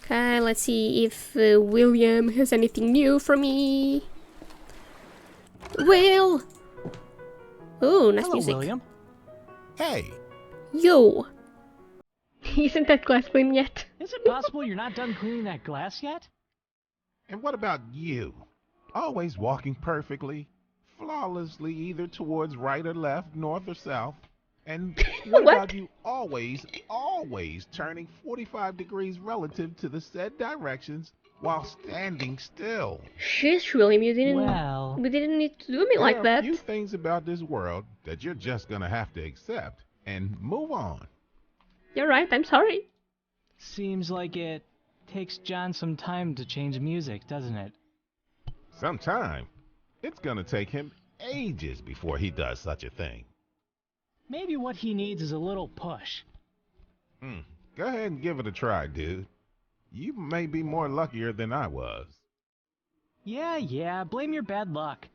Okay, let's see if William has anything new for me. Will! Oh, nice Hello, music. William. Hey, Yo! Isn't that glass clean yet? Is it possible you're not done cleaning that glass yet? and what about you? Always walking perfectly, flawlessly, either towards right or left, north or south. And what What? about you always turning 45 degrees relative to the said directions while standing still? Sheesh, William, Well, we didn't need to do me There like are a that. few things about this world that you're just gonna have to accept and move on. You're right, I'm sorry. seems like it takes John some time to change music, doesn't it? Sometime, it's gonna take him ages before he does such a thing. Maybe what he needs is a little push. Go ahead and give it a try, dude. You may be more luckier than I was. Yeah, blame your bad luck.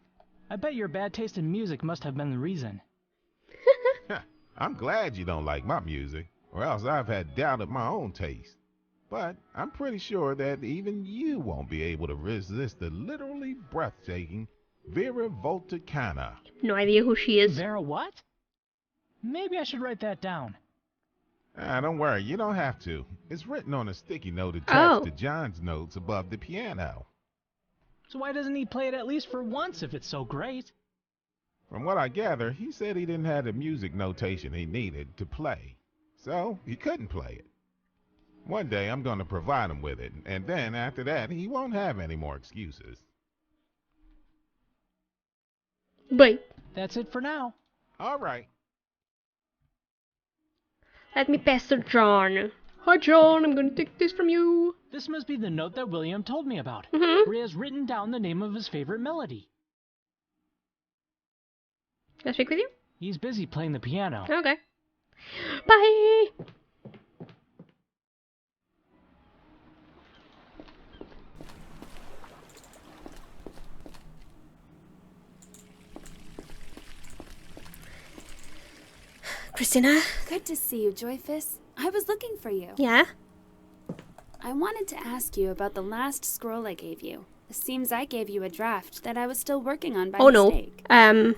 I bet your bad taste in music must have been the reason. I'm glad you don't like my music, or else I've had doubt of my own taste. But I'm pretty sure that even you won't be able to resist the literally breathtaking Vera Volticana. No idea who she is. Vera what? Maybe I should write that down. Don't worry, you don't have to. It's written on a sticky note attached Oh. to John's notes above the piano. So why doesn't he play it at least for once if it's so great? From what I gather, he said he didn't have the music notation he needed to play, so he couldn't play it. One day I'm going to provide him with it, and then after that he won't have any more excuses. Wait, That's it for now. All right. let me pass to John. Hi, John, I'm gonna take this from you. This must be the note that William told me about, Mm-hmm. where he has written down the name of his favorite melody. Can I speak with you? He's busy playing the piano. Okay. Bye! Christina? Good to see you, Joyfess. I was looking for you. Yeah? I wanted to ask you about the last scroll I gave you. It seems I gave you a draft that I was still working on by Oh no. mistake. I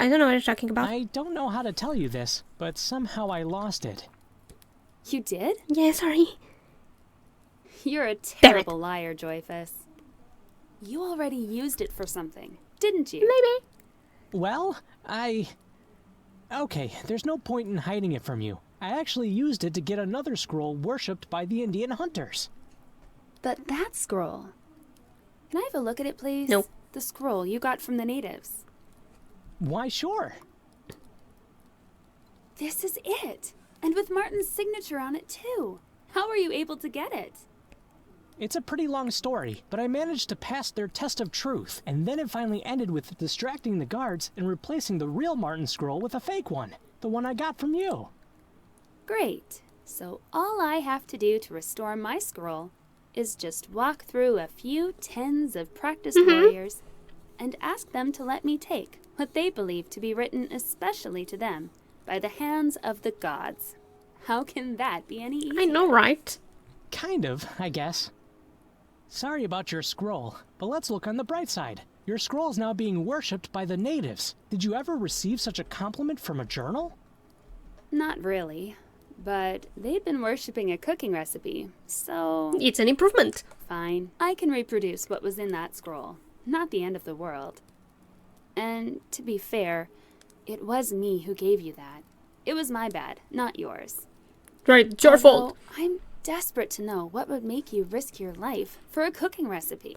don't know what you're talking about. I don't know how to tell you this, but somehow I lost it. You did? Yeah, sorry. You're a Damn it. terrible liar, Joyfess. You already used it for something, didn't you? Maybe. Well, Okay, there's no point in hiding it from you. I actually used it to get another scroll worshipped by the Indian hunters. But that scroll. Can I have a look at it, please? No. The scroll you got from the natives. Why, sure. This is it. And with Martin's signature on it, too. How were you able to get it? It's a pretty long story, but I managed to pass their test of truth, and then it finally ended with distracting the guards and replacing the real Martin scroll with a fake one, the one I got from you. Great. So all I have to do to restore my scroll is just walk through a few tens of practiced warriors and ask them to let me take what they believe to be written especially to them by the hands of the gods. How can that be any easier? I know, right? Kind of, I guess. Sorry about your scroll, but let's look on the bright side. Your scroll's now being worshipped by the natives. Did you ever receive such a compliment from a journal? Not really. But they'd been worshipping a cooking recipe, so It's an improvement. fine. I can reproduce what was in that scroll. Not the end of the world. And to be fair, it was me who gave you that. It was my bad, not yours. Right, it's your fault. Although I'm desperate to know what would make you risk your life for a cooking recipe.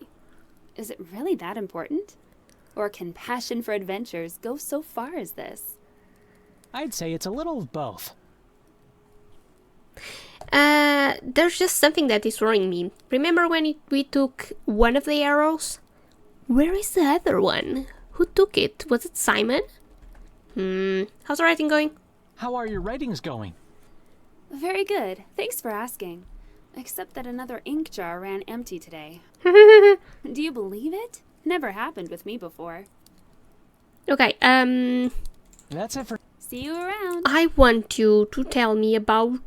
Is it really that important? Or can passion for adventures go so far as this? I'd say it's a little of both. There's just something that is worrying me. Remember when we took one of the arrows? Where is the other one? Who took it? Was it Simon? How's the writing going? How are your writings going? Very good. Thanks for asking. Except that another ink jar ran empty today. Do you believe it? Never happened with me before. Okay, That's it for... See you around. I want you to tell me about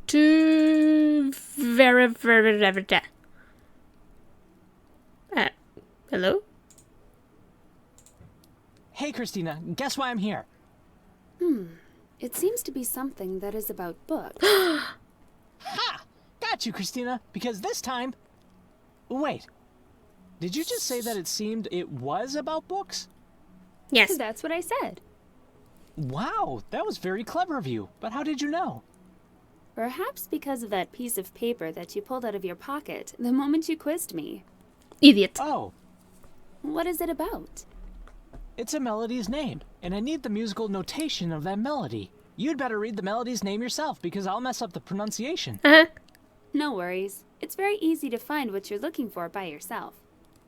hello? Hey, Christina, guess why I'm here? It seems to be something that is about books. Ha! Got you, Christina, because this time... Wait. Did you just say that it seemed it was about books? Yes. That's what I said. Wow, that was very clever of you. But how did you know? Perhaps because of that piece of paper that you pulled out of your pocket the moment you quizzed me. Idiot. Oh, What is it about? it's a melody's name, and I need the musical notation of that melody. You'd better read the melody's name yourself, because I'll mess up the pronunciation. Uh-huh. No worries. It's very easy to find what you're looking for by yourself.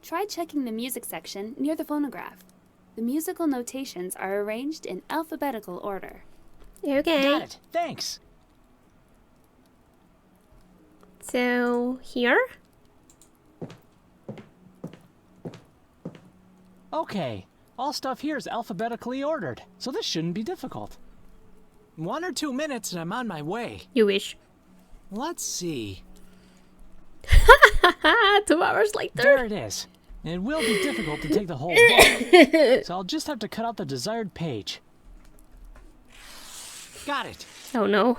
Try checking the music section near the phonograph. The musical notations are arranged in alphabetical order. Okay. Got it. Thanks. So, here? Okay. All stuff here is alphabetically ordered, so this shouldn't be difficult. 1 or 2 minutes and I'm on my way. You wish. Let's see. 2 hours later. There it is. It will be difficult to take the whole book, so I'll just have to cut out the desired page. Got it. Oh no.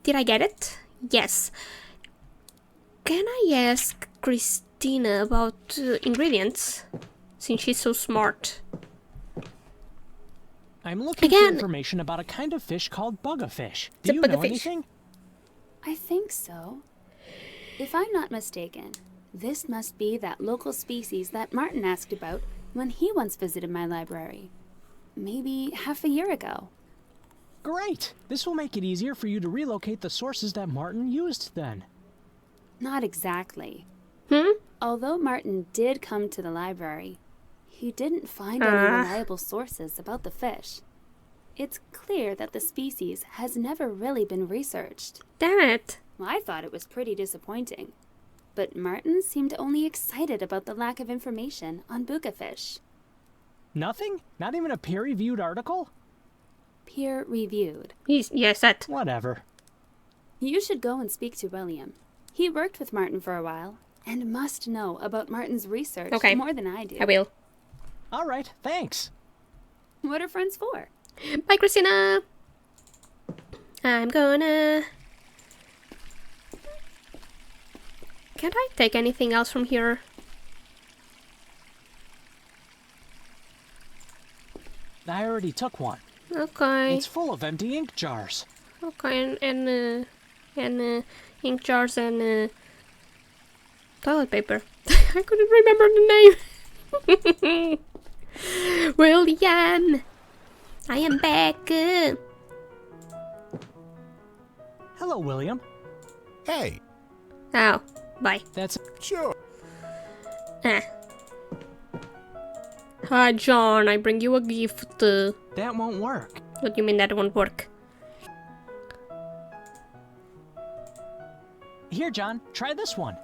Did I get it? Yes. Can I ask Christina about ingredients? Since she's so smart. I'm looking for Again. information about a kind of fish called buggafish. It's Do a you know buggafish. anything? I think so. If I'm not mistaken, this must be that local species that Martin asked about when he once visited my library. Maybe half a year ago. Great. This will make it easier for you to relocate the sources that Martin used then. Not exactly. Hmm? Although Martin did come to the library, he didn't find any reliable sources about the fish. It's clear that the species has never really been researched. Damn it. I thought it was pretty disappointing. But Martin seemed only excited about the lack of information on buggafish. Nothing? Not even a peer-reviewed article? Peer-reviewed. Yes, that. Whatever. You should go and speak to William. He worked with Martin for a while and must know about Martin's research Okay. more than I do. I will. All right, thanks. What are friends for? Bye, Christina. I'm gonna... Can't I take anything else from here? I already took one. Okay. It's full of empty ink jars. Okay, and ink jars and toilet paper. I couldn't remember the name. William, I am back. Hello, William. Hey, Oh, bye. That's... sure. Ah. Hi, John. I bring you a gift. That won't work. What do you mean that won't work? Here, John, try this one.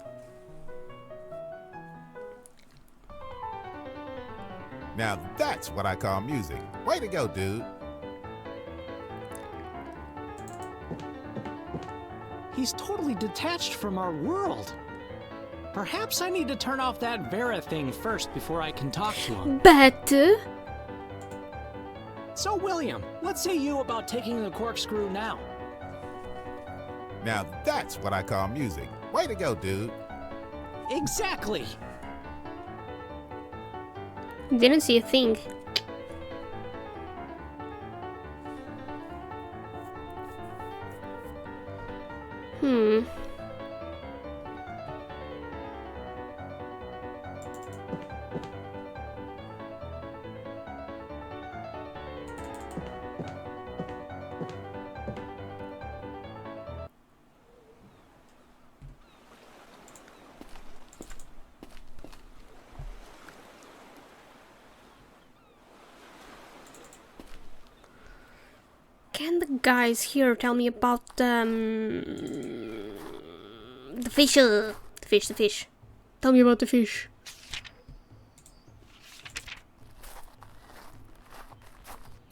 Now that's what I call music. Way to go, dude. He's totally detached from our world. Perhaps I need to turn off that Vera thing first before I can talk to him. But So, William, what say you about taking the corkscrew now? Now that's what I call music. Way to go, dude. Exactly! didn't see a thing. Hmm. Can the guys here tell me about the fish? The fish. Tell me about the fish.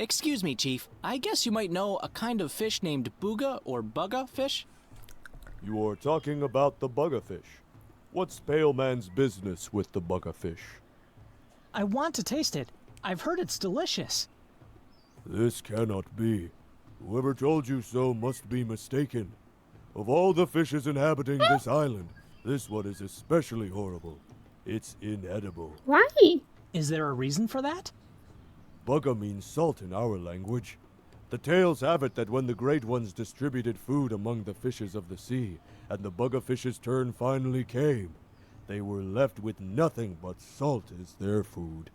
Excuse me, Chief. I guess you might know a kind of fish named booga or bugga fish? You are talking about the buggafish. What's Pale Man's business with the buggafish? I want to taste it. I've heard it's delicious. This cannot be. Whoever told you so must be mistaken. Of all the fishes inhabiting this island, this one is especially horrible. It's inedible. Why? Is there a reason for that? Bugga means salt in our language. The tales have it that when the Great Ones distributed food among the fishes of the sea, and the bugga-fish's turn finally came, they were left with nothing but salt as their food.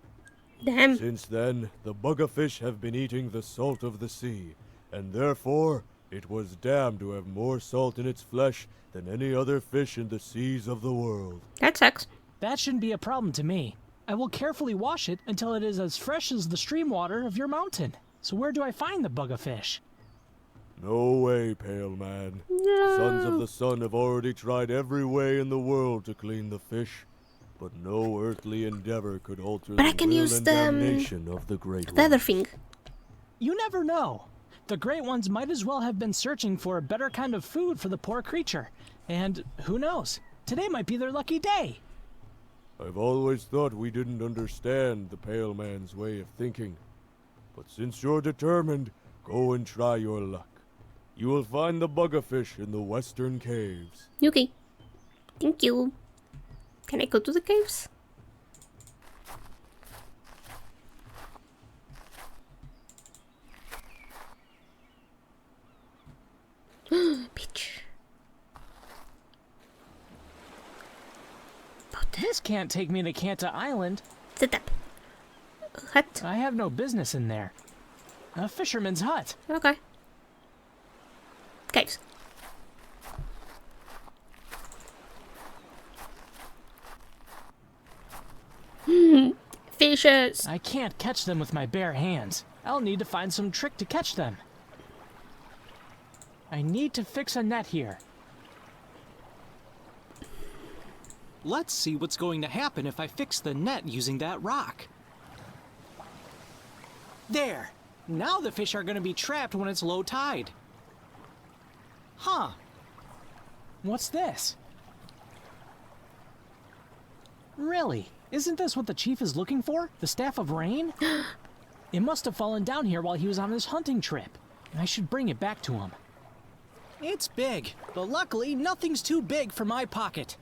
Damn. Since then, the bugga-fish have been eating the salt of the sea, and therefore, it was damned to have more salt in its flesh than any other fish in the seas of the world. That sucks. That shouldn't be a problem to me. I will carefully wash it until it is as fresh as the stream water of your mountain. So where do I find the buggafish? No way, Pale Man. No. Sons of the Sun have already tried every way in the world to clean the fish, but no earthly endeavor could alter But I the can will use and the, damnation of the Great The other Ones. thing. You never know. The Great Ones might as well have been searching for a better kind of food for the poor creature. And who knows? Today might be their lucky day. I've always thought we didn't understand the Pale Man's way of thinking. But since you're determined, go and try your luck. You will find the buggafish in the western caves. Okay. Thank you. Can I go to the caves? Bitch. This can't take me to Kanta Island. Sit up. Hut. I have no business in there. A fisherman's hut. Okay. Caves. Fishes. I can't catch them with my bare hands. I'll need to find some trick to catch them. I need to fix a net here. Let's see what's going to happen if I fix the net using that rock. There! Now the fish are going to be trapped when it's low tide. Huh. What's this? Really? Isn't this what the chief is looking for? The Staff of Rain? It must have fallen down here while he was on his hunting trip. I should bring it back to him. It's big, but luckily nothing's too big for my pocket.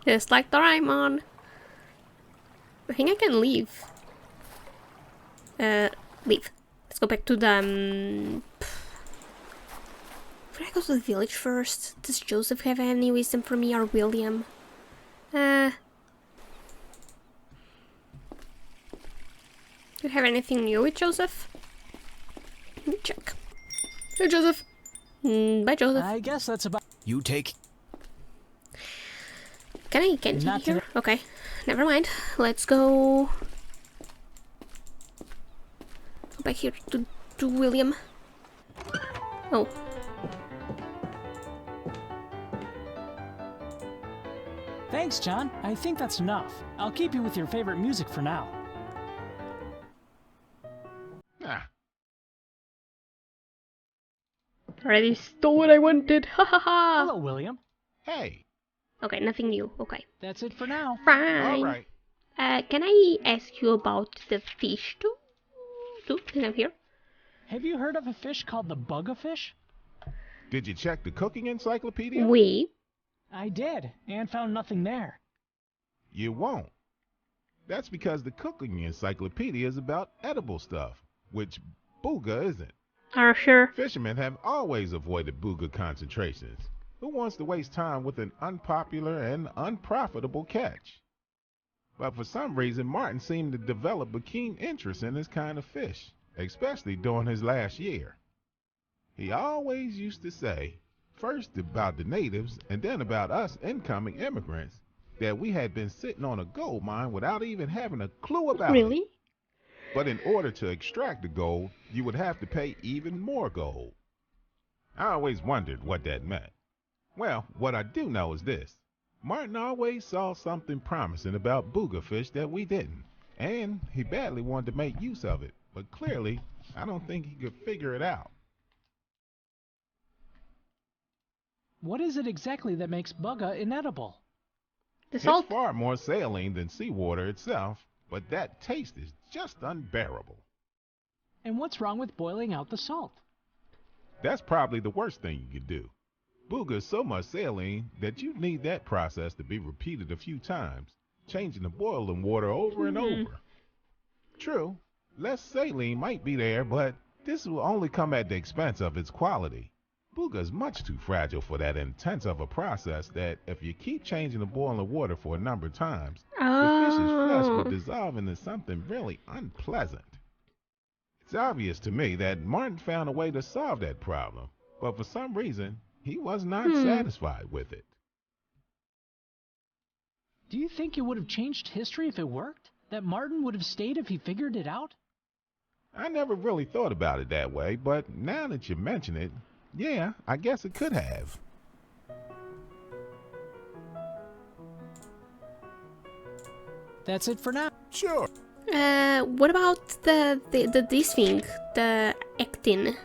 Just like the Doraemon. I think I can leave. Leave. Let's go back to the... Should I go to the village first? Does Joseph have any wisdom for me, or William? Do you have anything new with Joseph? Let me check. Hey, Joseph. Bye, Joseph. I guess that's about... You take... Can I get Not here? Okay, never mind. Let's go back here to William. Oh. Thanks, John. I think that's enough. I'll keep you with your favorite music for now. Ah, Already stole what I wanted. Ha ha ha. Hello, William. hey, Okay, nothing new. Okay, That's it for now. fine. all right. Can I ask you about the fish too? Since I'm here. Have you heard of a fish called the buggafish? Did you check the cooking encyclopedia? We. I did, and found nothing there. You won't. That's because the cooking encyclopedia is about edible stuff, which booga isn't. Are sure. Fishermen have always avoided booga concentrations. Who wants to waste time with an unpopular and unprofitable catch? But for some reason, Martin seemed to develop a keen interest in this kind of fish, especially during his last year. He always used to say, first about the natives and then about us incoming immigrants, that we had been sitting on a gold mine without even having a clue about it. Really? But in order to extract the gold, you would have to pay even more gold. I always wondered what that meant. Well, what I do know is this. Martin always saw something promising about booger fish that we didn't, and he badly wanted to make use of it, but clearly, I don't think he could figure it out. What is it exactly that makes bugga inedible? The It's salt. far more saline than seawater itself, but that taste is just unbearable. And what's wrong with boiling out the salt? That's probably the worst thing you could do. Booger is so much saline that you need that process to be repeated a few times, changing the boiling water over and over. True, less saline might be there, but this will only come at the expense of its quality. Booger is much too fragile for that intense of a process that if you keep changing the boiling water for a number of times, the fish's flesh will Oh. dissolve into something really unpleasant. It's obvious to me that Martin found a way to solve that problem, but for some reason, he was not satisfied with it. Do you think it would have changed history if it worked? That Martin would have stayed if he figured it out? I never really thought about it that way, but now that you mention it, yeah, I guess it could have. That's it for now. Sure. What about the this thing, the actin?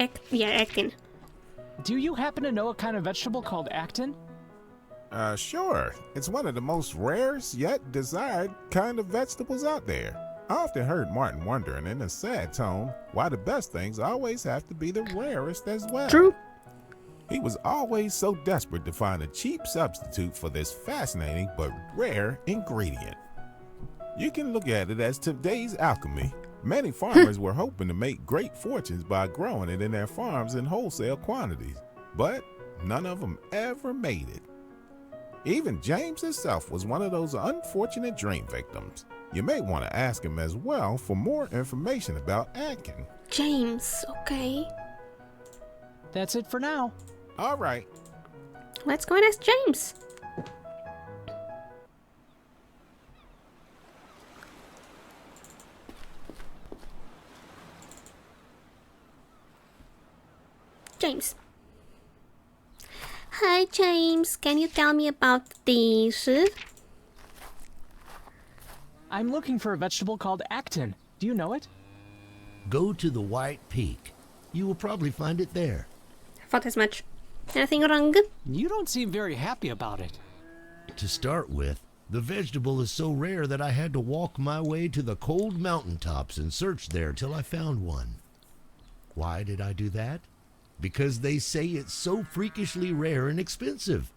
Actin. Do you happen to know a kind of vegetable called actin? Sure. It's one of the most rarest yet desired kind of vegetables out there. I often heard Martin wondering in a sad tone why the best things always have to be the rarest as well. True. He was always so desperate to find a cheap substitute for this fascinating but rare ingredient. You can look at it as today's alchemy. Many farmers were hoping to make great fortunes by growing it in their farms in wholesale quantities, but none of them ever made it. Even James himself was one of those unfortunate dream victims. You may want to ask him as well for more information about actin. James, okay. That's it for now. All right. Let's go and ask James. James. Hi, James. Can you tell me about this? I'm looking for a vegetable called actin. Do you know it? Go to the White Peak. You will probably find it there. Thought as much. Anything wrong? You don't seem very happy about it. To start with, the vegetable is so rare that I had to walk my way to the cold mountaintops and search there till I found one. Why did I do that? Because they say it's so freakishly rare and expensive.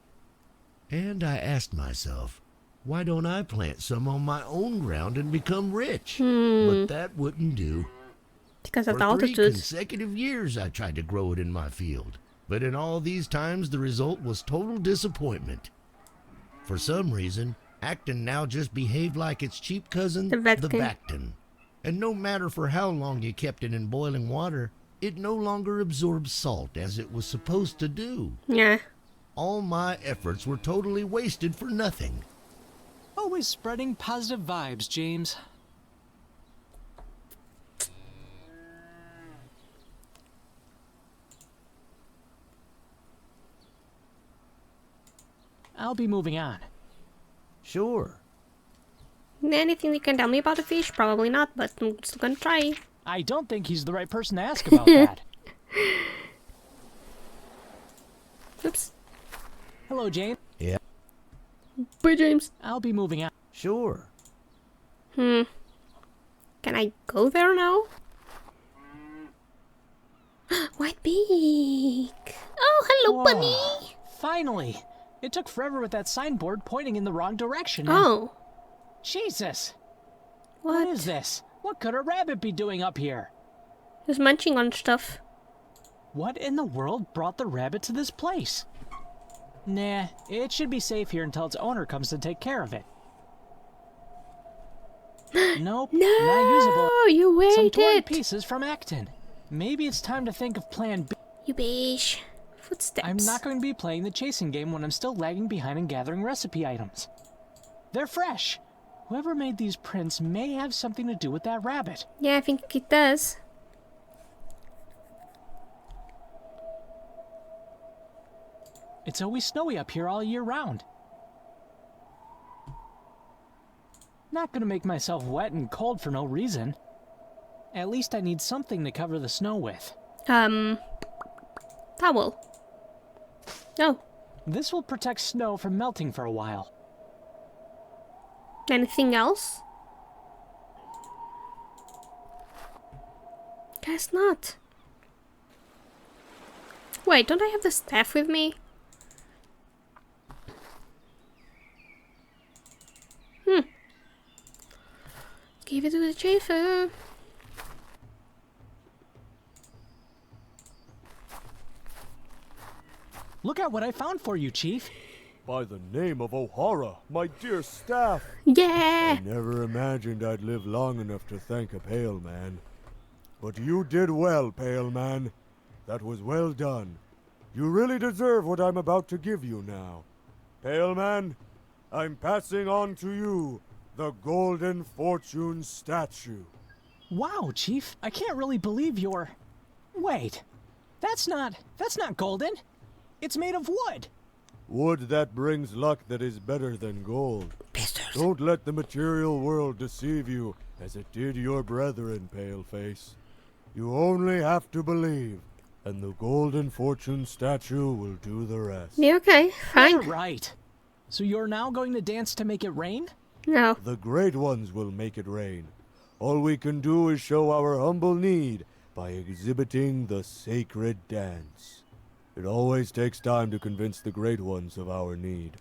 And I asked myself, why don't I plant some on my own ground and become rich? But that wouldn't do. Because of the For 3 altitude. consecutive years I tried to grow it in my field, but in all these times the result was total disappointment. For some reason, actin now just behaved like its cheap cousin, The the Vectin. Vactin. And no matter for how long you kept it in boiling water, it no longer absorbed salt as it was supposed to do. Yeah. All my efforts were totally wasted for nothing. Always spreading positive vibes, James. I'll be moving on. Sure. Anything you can tell me about the fish? Probably not, but I'm still gonna try. I don't think he's the right person to ask about that. Oops. Hello, James. Yeah. Bye, James. I'll be moving on. Sure. Can I go there now? White beak. Oh, hello, Whoa. bunny. Finally! It took forever with that signboard pointing in the wrong direction. and- Oh, Jesus! what? What is this? What could a rabbit be doing up here? He was munching on stuff. What in the world brought the rabbit to this place? Nah, it should be safe here until its owner comes to take care of it. Nope, not usable. No, you Some torn waited. pieces from actin. Maybe it's time to think of plan B. You bish. Footsteps. I'm not going to be playing the chasing game when I'm still lagging behind in gathering recipe items. They're fresh. Whoever made these prints may have something to do with that rabbit. Yeah, I think it does. It's always snowy up here all year round. Not gonna make myself wet and cold for no reason. At least I need something to cover the snow with. Towel. Oh, This will protect snow from melting for a while. anything else? Guess not. Wait, don't I have the staff with me? Give it to the Joyfess. Look at what I found for you, Chief. By the name of O'Hara, my dear staff. Yeah! I never imagined I'd live long enough to thank a Pale Man. But you did well, Pale Man. That was well done. You really deserve what I'm about to give you now. Pale Man, I'm passing on to you the Golden Fortune statue. Wow, Chief, I can't really believe you're... Wait, that's not golden. It's made of wood. Wood that brings luck that is better than gold. Pistols. Don't let the material world deceive you, as it did your brethren, Paleface. You only have to believe, and the Golden Fortune statue will do the rest. Yeah, okay, fine. All right. So you're now going to dance to make it rain? No. The great ones will make it rain. All we can do is show our humble need by exhibiting the sacred dance. It always takes time to convince the great ones of our need.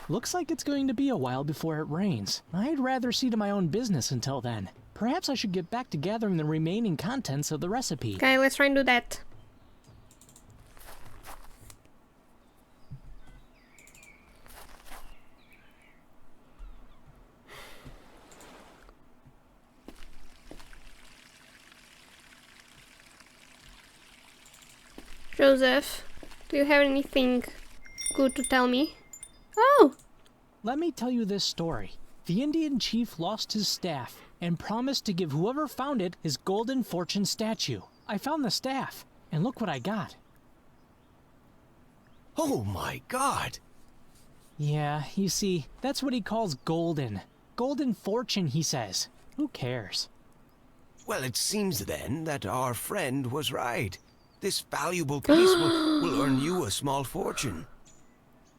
Looks like it's going to be a while before it rains. I'd rather see to my own business until then. Perhaps I should get back to gathering the remaining contents of the recipe. Okay, let's try and do that. Joseph, do you have anything good to tell me? Oh! Let me tell you this story. The Indian chief lost his staff and promised to give whoever found it his golden fortune statue. I found the staff, and look what I got. Oh my god! Yeah, you see, that's what he calls golden. Golden fortune, he says. Who cares? Well, it seems then that our friend was right. This valuable piece will earn you a small fortune.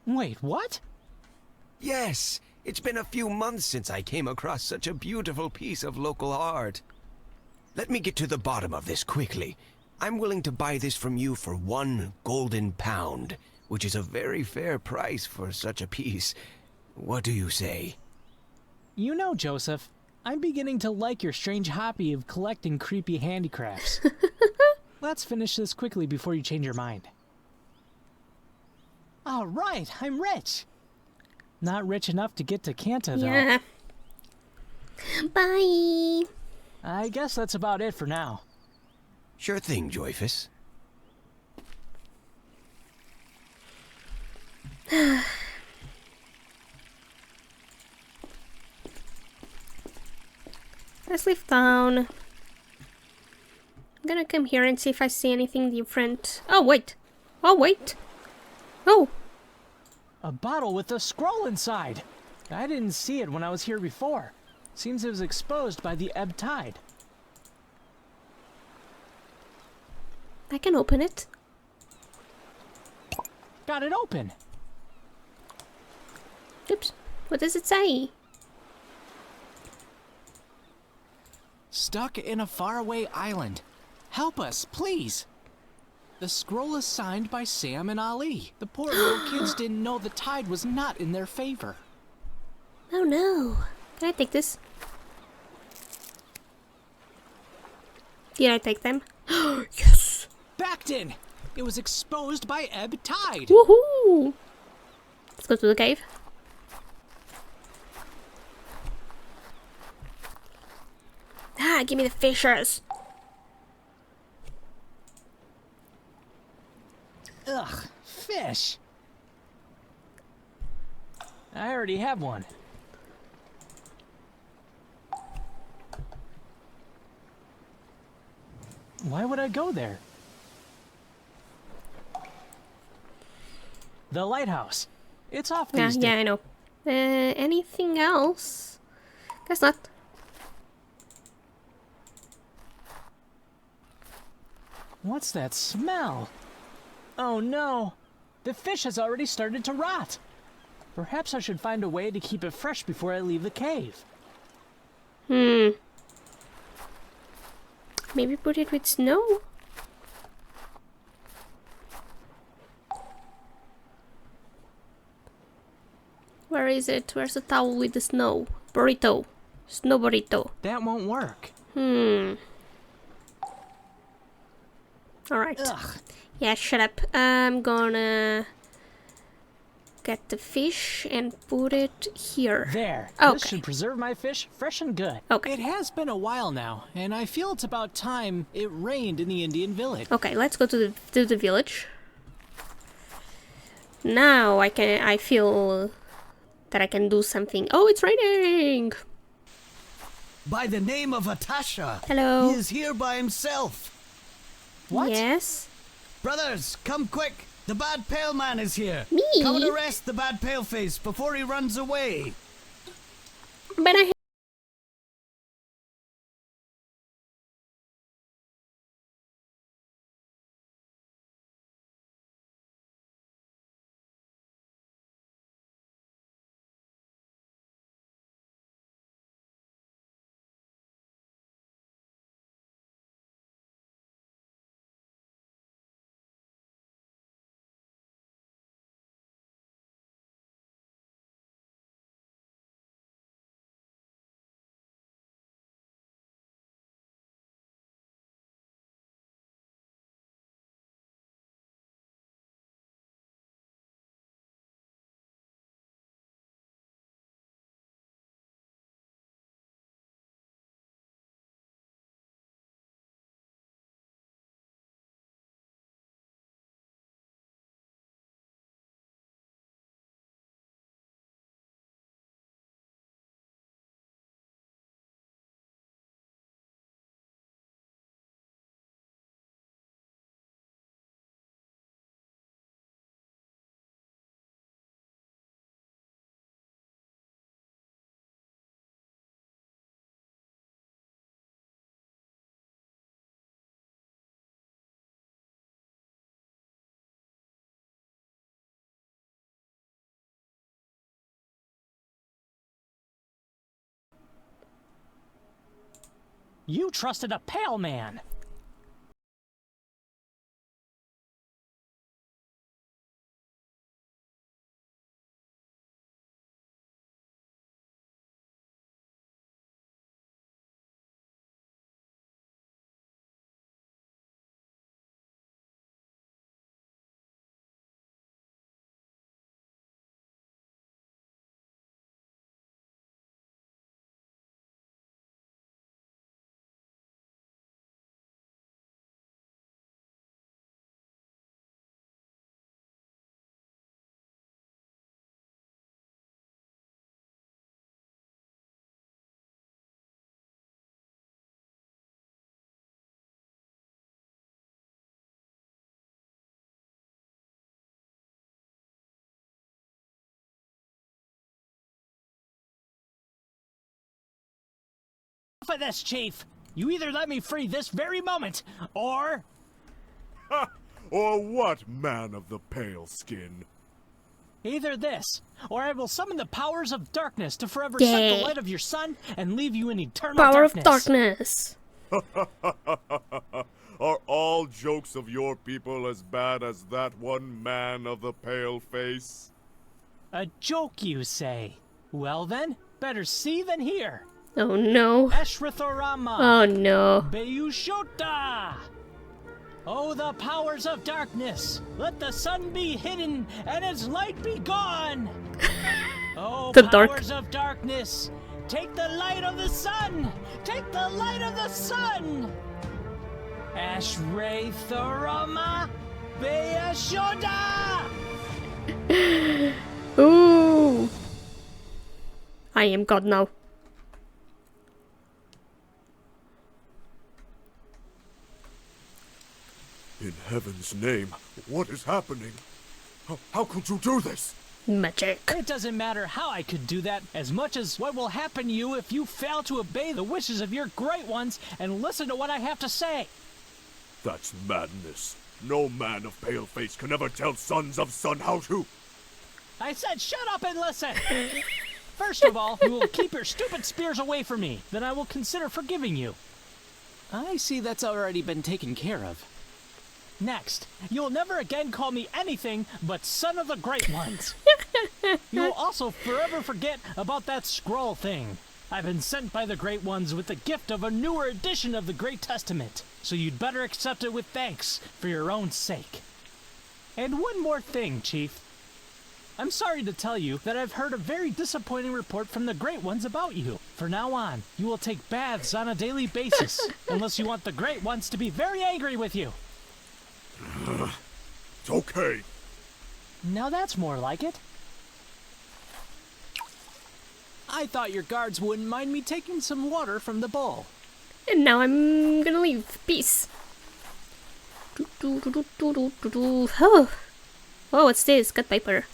Wait, what? Yes, it's been a few months since I came across such a beautiful piece of local art. Let me get to the bottom of this quickly. I'm willing to buy this from you for 1 golden pound, which is a very fair price for such a piece. What do you say? You know, Joseph, I'm beginning to like your strange hobby of collecting creepy handicrafts. Let's finish this quickly before you change your mind. All right, I'm rich. Not rich enough to get to Kanta, though. Yeah. Bye! I guess that's about it for now. Sure thing, Joyfess. Let's leave town. I'm gonna come here and see if I see anything different. Oh, wait! Oh, wait! Oh! A bottle with a scroll inside. I didn't see it when I was here before. Seems it was exposed by the ebb tide. I can open it. Got it open. Oops. What does it say? Stuck in a faraway island. Help us, please. The scroll is signed by Sam and Ali. The poor little kids didn't know the tide was not in their favor. Oh no. Can I take this? Did I take them? Yes! Backed in! It was exposed by ebb tide. Woohoo! Let's go to the cave. Ah, give me the fishers. Ugh, fish. I already have one. Why would I go there? The lighthouse. It's off Yeah, these yeah, days. I know. Anything else? Guess not. What's that smell? Oh no! The fish has already started to rot. Perhaps I should find a way to keep it fresh before I leave the cave. Maybe put it with snow? Where is it? Where's the towel with the snow? Burrito. Snow burrito. That won't work. Alright. Ugh. Yeah, shut up. I'm gonna get the fish and put it here. There. Okay. This should preserve my fish fresh and good. Okay. It has been a while now, and I feel it's about time it rained in the Indian village. Okay, let's go to the village. Now I feel that I can do something. Oh, it's raining! By the name of Atasha. Hello. He is here by himself. What? Yes. Brothers, come quick. The bad pale man is here. Me? Come and arrest the bad pale face before he runs away. But I You trusted a pale man. Enough of this, Chief. You either let me free this very moment, or... Or what, man of the pale skin? Either this, or I will summon the powers of darkness to forever set the Yeah. light of your sun and leave you in eternal Power of darkness. darkness. Are all jokes of your people as bad as that one man of the pale face? A joke, you say? Well then, better see than hear. Oh no. Eshrathorama. Oh no. Beyushota! Oh, the powers of darkness! Let the sun be hidden and its light be gone! Oh, The dark. powers of darkness! Take the light of the sun! Take the light of the sun! Ashrathorama Beyushota! Ooh. I am God now. In heaven's name, what is happening? How could you do this? Magic. It doesn't matter how I could do that as much as what will happen to you if you fail to obey the wishes of your great ones and listen to what I have to say. That's madness. No man of pale face can ever tell sons of Sun how to. I said shut up and listen! First of all, you will keep your stupid spears away from me. Then I will consider forgiving you. I see that's already been taken care of. Next, you'll never again call me anything but Son of the Great Ones. You'll also forever forget about that scroll thing. I've been sent by the Great Ones with the gift of a newer edition of the Great Testament, so you'd better accept it with thanks for your own sake. And one more thing, Chief. I'm sorry to tell you that I've heard a very disappointing report from the Great Ones about you. From now on, you will take baths on a daily basis, unless you want the Great Ones to be very angry with you. It's okay. Now that's more like it. I thought your guards wouldn't mind me taking some water from the bowl. And now I'm gonna leave. Peace. Oh, what's this? Cut paper.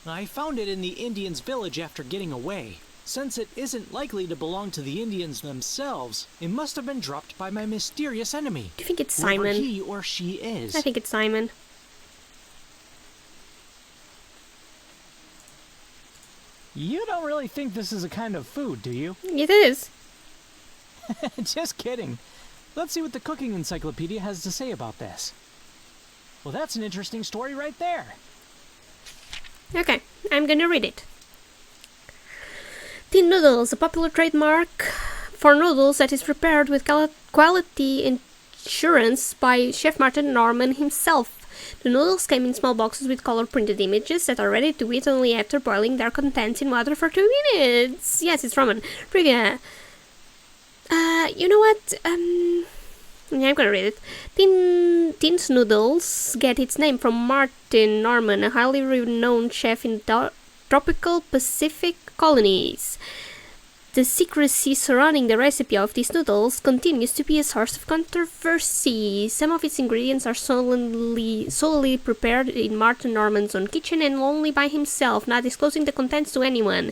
I found it in the Indians' village after getting away. Since it isn't likely to belong to the Indians themselves, it must have been dropped by my mysterious enemy. Do you think it's Whoever Simon? he or she is. I think it's Simon. You don't really think this is a kind of food, do you? It is. Just kidding. Let's see what the cooking encyclopedia has to say about this. Well, that's an interesting story right there. Okay, I'm gonna read it. Tin noodles, a popular trademark for noodles that is prepared with quality assurance by Chef Martin Norman himself. The noodles came in small boxes with color-printed images that are ready to eat only after boiling their contents in water for 2 minutes. Yes, it's Roman. Trivia. You know what? Yeah, I'm gonna read it. Tin's noodles get its name from Martin Norman, a highly renowned chef in tropical Pacific colonies. The secrecy surrounding the recipe of these noodles continues to be a source of controversy. Some of its ingredients are solely prepared in Martin Norman's own kitchen and only by himself, not disclosing the contents to anyone.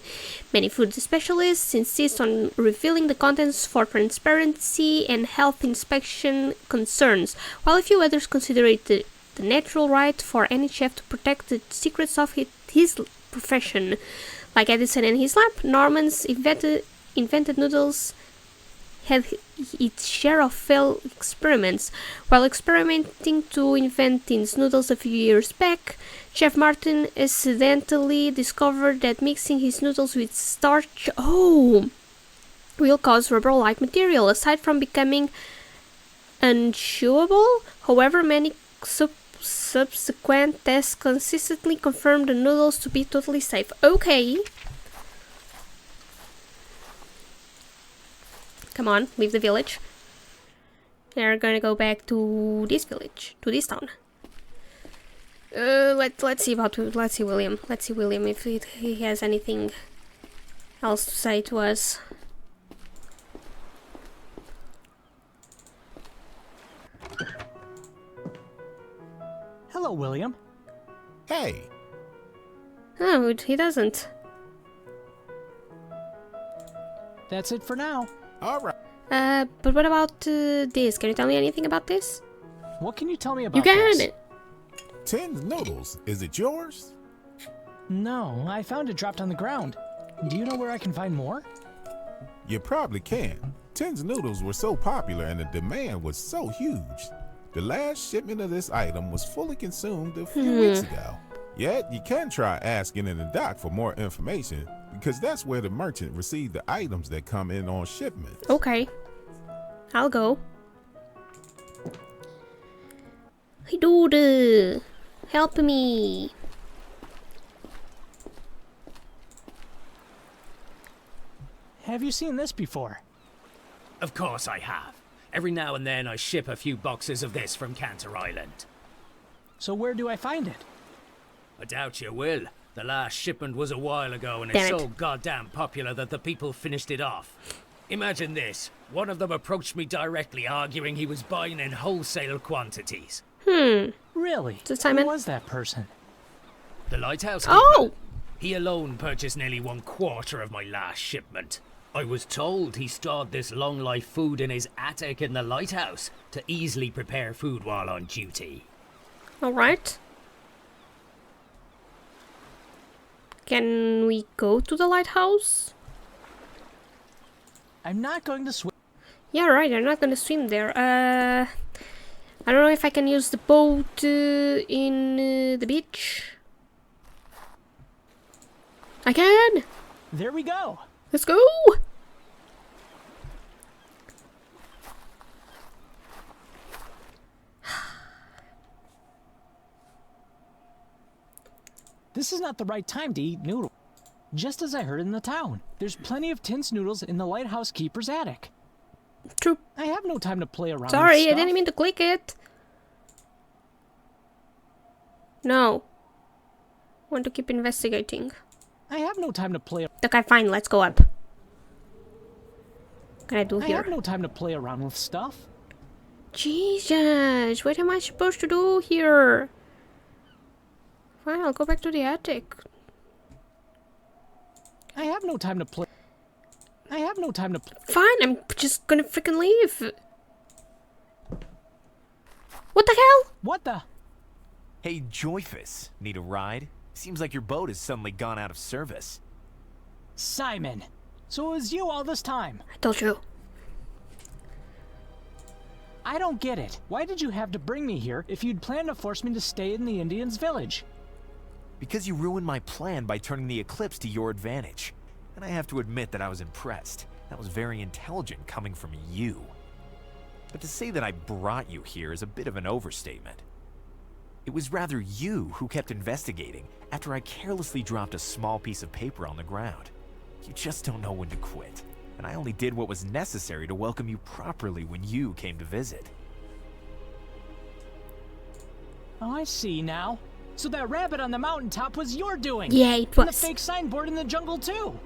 Many food specialists insist on revealing the contents for transparency and health inspection concerns, while a few others consider it the natural right for any chef to protect the secrets of his profession. Like Edison and his lab, Norman's invented noodles had its share of failed experiments. While experimenting to invent Tin's noodles a few years back, Chef Martin accidentally discovered that mixing his noodles with starch will cause rubber-like material. Aside from becoming unchewable, however, many subsequent tests consistently confirmed the noodles to be totally safe. Okay. Come on, leave the village. They're gonna go back to this village, to this town. Let's see William. Let's see William if he has anything else to say to us. Hello, William. Hey, Oh, he doesn't. That's it for now. all right. But what about this? Can you tell me anything about this? What can you tell me about You can! this? Tin's noodles, is it yours? No, I found it dropped on the ground. Do you know where I can find more? You probably can. Tin's noodles were so popular and the demand was so huge. The last shipment of this item was fully consumed a few weeks ago. Yet, you can try asking in the dock for more information, because that's where the merchant received the items that come in on shipment. Okay. I'll go. Hey dude! Help me! Have you seen this before? Of course I have. Every now and then I ship a few boxes of this from Cantor Island. So where do I find it? I doubt you will. The last shipment was a while ago and Damn it's it. so goddamn popular that the people finished it off. Imagine this. One of them approached me directly, arguing he was buying in wholesale quantities. Really? So Simon? Who was that person? The lighthouse keeper. Oh! He alone purchased nearly 1/4 of my last shipment. I was told he stored this long-life food in his attic in the lighthouse to easily prepare food while on duty. Alright. Can we go to the lighthouse? I'm not going to swim. Yeah, right, I'm not gonna swim there. I don't know if I can use the boat in the beach. I can! There we go. Let's go! This is not the right time to eat noodles. Just as I heard in the town, there's plenty of tinned noodles in the lighthouse keeper's attic. True. I have no time to play around Sorry, with I stuff. didn't mean to click it. No. Want to keep investigating. I have no time to play. Okay, fine, let's go up. What can I do I here? have no time to play around with stuff. Jesus, what am I supposed to do here? Fine, I'll go back to the attic. I have no time to play. I have no time to play. Fine, I'm just gonna freaking leave. What the hell? What the? Hey, Joyfess, need a ride? Seems like your boat has suddenly gone out of service. Simon. So it was you all this time. I told you. I don't get it. Why did you have to bring me here if you'd planned to force me to stay in the Indians' village? Because you ruined my plan by turning the eclipse to your advantage. And I have to admit that I was impressed. That was very intelligent coming from you. But to say that I brought you here is a bit of an overstatement. It was rather you who kept investigating after I carelessly dropped a small piece of paper on the ground. You just don't know when to quit. And I only did what was necessary to welcome you properly when you came to visit. Oh, I see now. So that rabbit on the mountaintop was your doing. Yeah, it And the was. fake signboard in the jungle too.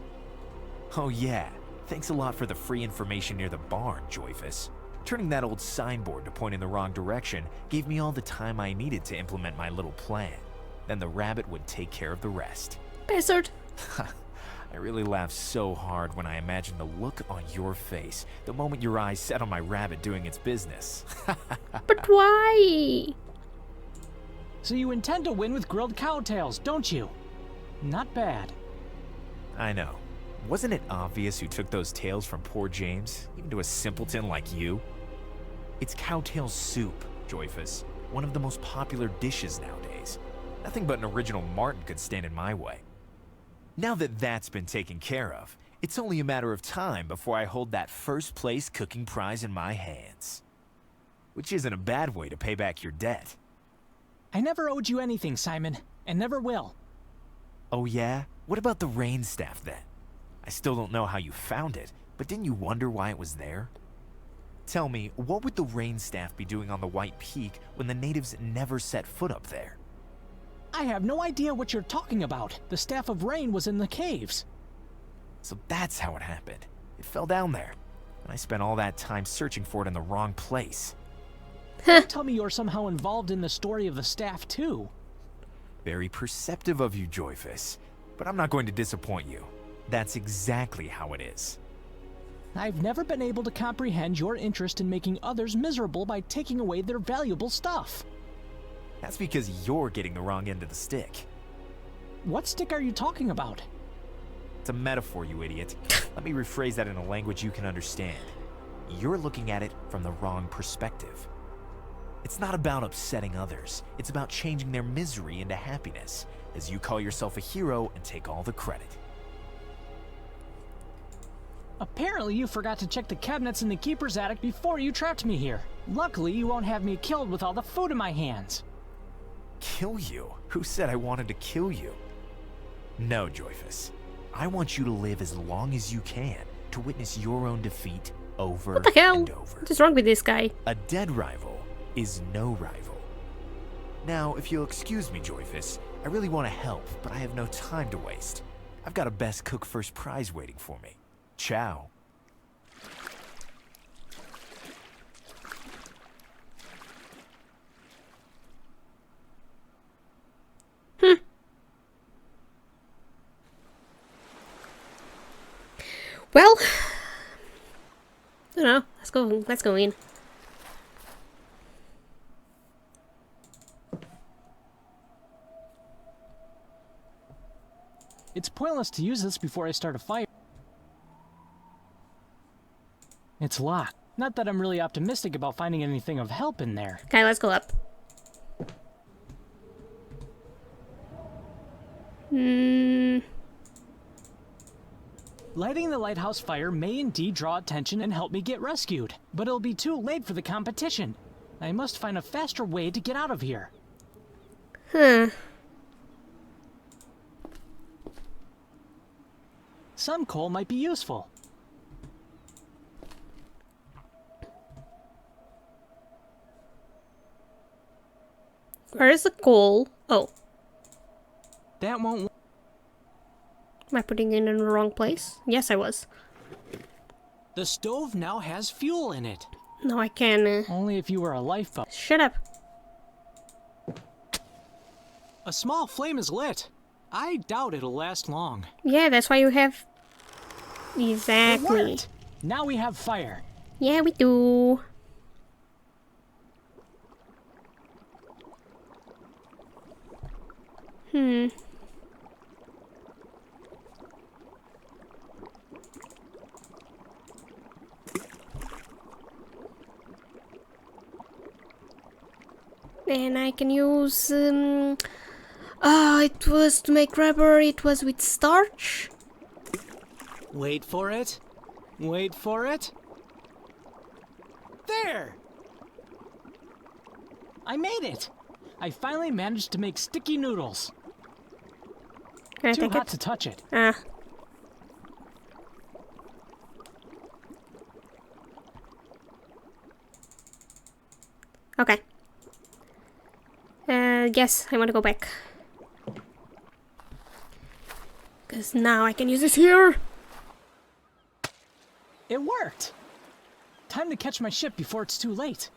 Oh yeah, thanks a lot for the free information near the barn, Joyfess. Turning that old signboard to point in the wrong direction gave me all the time I needed to implement my little plan. Then the rabbit would take care of the rest. Bastard. I really laughed so hard when I imagined the look on your face the moment your eyes set on my rabbit doing its business. But why? So you intend to win with grilled cowtails, don't you? Not bad. I know. Wasn't it obvious who took those tails from poor James, even to a simpleton like you? It's cowtail soup, Joyfess, one of the most popular dishes nowadays. Nothing but an original Martin could stand in my way. Now that that's been taken care of, it's only a matter of time before I hold that first place cooking prize in my hands. Which isn't a bad way to pay back your debt. I never owed you anything, Simon, and never will. Oh yeah? What about the rain staff then? I still don't know how you found it, but didn't you wonder why it was there? Tell me, what would the rain staff be doing on the White Peak when the natives never set foot up there? I have no idea what you're talking about. The staff of rain was in the caves. So that's how it happened. It fell down there, and I spent all that time searching for it in the wrong place. Don't tell me you're somehow involved in the story of the staff too. Very perceptive of you, Joyfess, but I'm not going to disappoint you. That's exactly how it is. I've never been able to comprehend your interest in making others miserable by taking away their valuable stuff. That's because you're getting the wrong end of the stick. What stick are you talking about? It's a metaphor, you idiot. Let me rephrase that in a language you can understand. You're looking at it from the wrong perspective. It's not about upsetting others. It's about changing their misery into happiness, as you call yourself a hero and take all the credit. Apparently you forgot to check the cabinets in the keeper's attic before you trapped me here. Luckily, you won't have me killed with all the food in my hands. Kill you? Who said I wanted to kill you? No, Joyfess. I want you to live as long as you can to witness your own defeat over What the hell? and over. What is wrong with this guy? A dead rival is no rival. Now, if you'll excuse me, Joyfess, I really want to help, but I have no time to waste. I've got a best cook first prize waiting for me. Ciao. Well, I don't know. Let's go. Let's go in. It's pointless to use this before I start a fire. It's locked. Not that I'm really optimistic about finding anything of help in there. Okay, let's go up. Lighting the lighthouse fire may indeed draw attention and help me get rescued, but it'll be too late for the competition. I must find a faster way to get out of here. Huh. Some coal might be useful. Where is the coal? Oh. That won't... Am I putting it in the wrong place? Yes, I was. The stove now has fuel in it. No, I can. Only if you were a lifeboat. Shut up. A small flame is lit. I doubt it'll last long. Yeah, that's why you have... It Exactly. worked. Now we have fire. Yeah, we do. And I can use... it was to make rubber, it was with starch. Wait for it. Wait for it. There! I made it! I finally managed to make sticky noodles. Can I Too take hot it? to touch it. Ah. Okay. Yes, I want to go back. Because now I can use this here. It worked! Time to catch my ship before it's too late.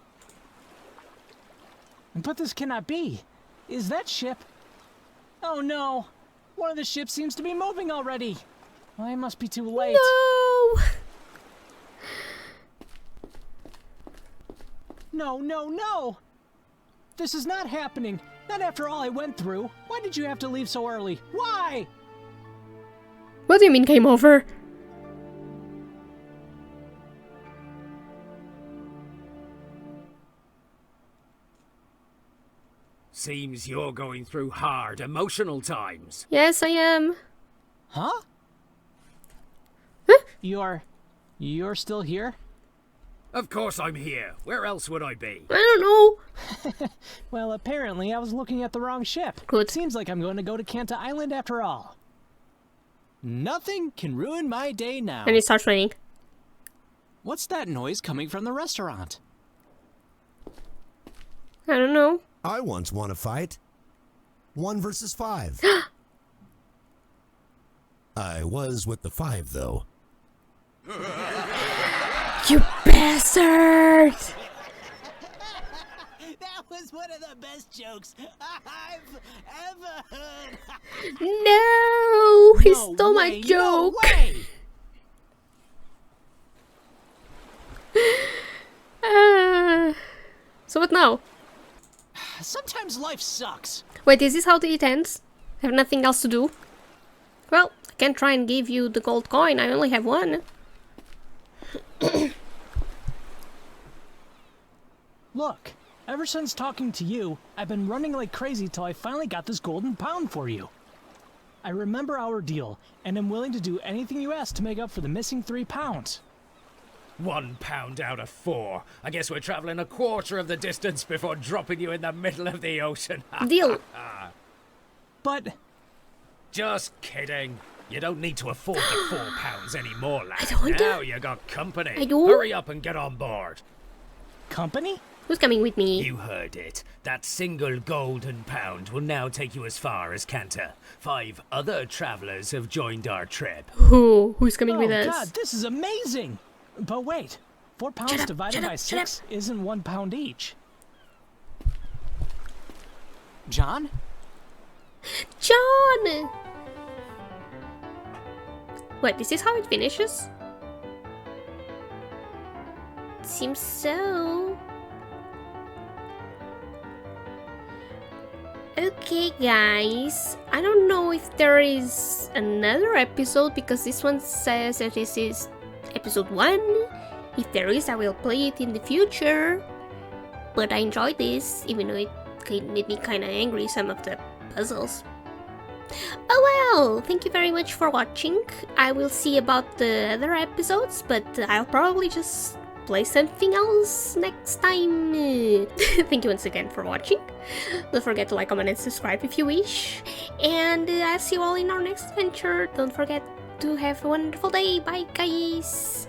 But this cannot be. Is that ship? Oh no! One of the ships seems to be moving already. I must be too late. No! No, no, no! This is not happening. Not after all I went through. Why did you have to leave so early? Why? What do you mean came over? Seems you're going through hard emotional times. Yes, I am. Huh? Huh? You're still here? Of course I'm here. Where else would I be? I don't know. Well, apparently I was looking at the wrong ship. Good. Seems like I'm going to go to Kanta Island after all. Nothing can ruin my day now. And it starts raining. What's that noise coming from the restaurant? I don't know. I once won a fight. 1 versus 5. I was with the 5, though. You bastard! That was one of the best jokes I've ever heard. No! He No stole my way, joke! No way! So what now? Sometimes life sucks. Wait, is this how it ends? I have nothing else to do? Well, I can try and give you the gold coin. I only have one. Look, ever since talking to you, I've been running like crazy till I finally got this golden pound for you. I remember our deal, and am willing to do anything you ask to make up for the missing 3 pounds. 1 pound out of 4. I guess we're traveling a quarter of the distance before dropping you in the middle of the ocean. Deal. But Just kidding. You don't need to afford the 4 pounds anymore, lad. I don't want to. Now you got company. I do. Hurry up and get on board. company? Who's coming with me? You heard it. That single golden pound will now take you as far as Kanta. 5 other travelers have joined our trip. Who's coming Oh with us? god, this is amazing! But wait, 4 pounds up, divided shut up, by shut 6 isn't 1 pound each. John? John! Wait, this is how it finishes? seems so. Okay, guys, I don't know if there is another episode because this one says that this is episode 1. If there is, I will play it in the future. But I enjoyed this, even though it made me kind of angry, some of the puzzles. Oh well, thank you very much for watching. I will see about the other episodes, but I'll probably just play something else next time. Thank you once again for watching. Don't forget to like, comment, and subscribe if you wish. And I'll see you all in our next adventure. Don't forget to have a wonderful day. Bye, guys.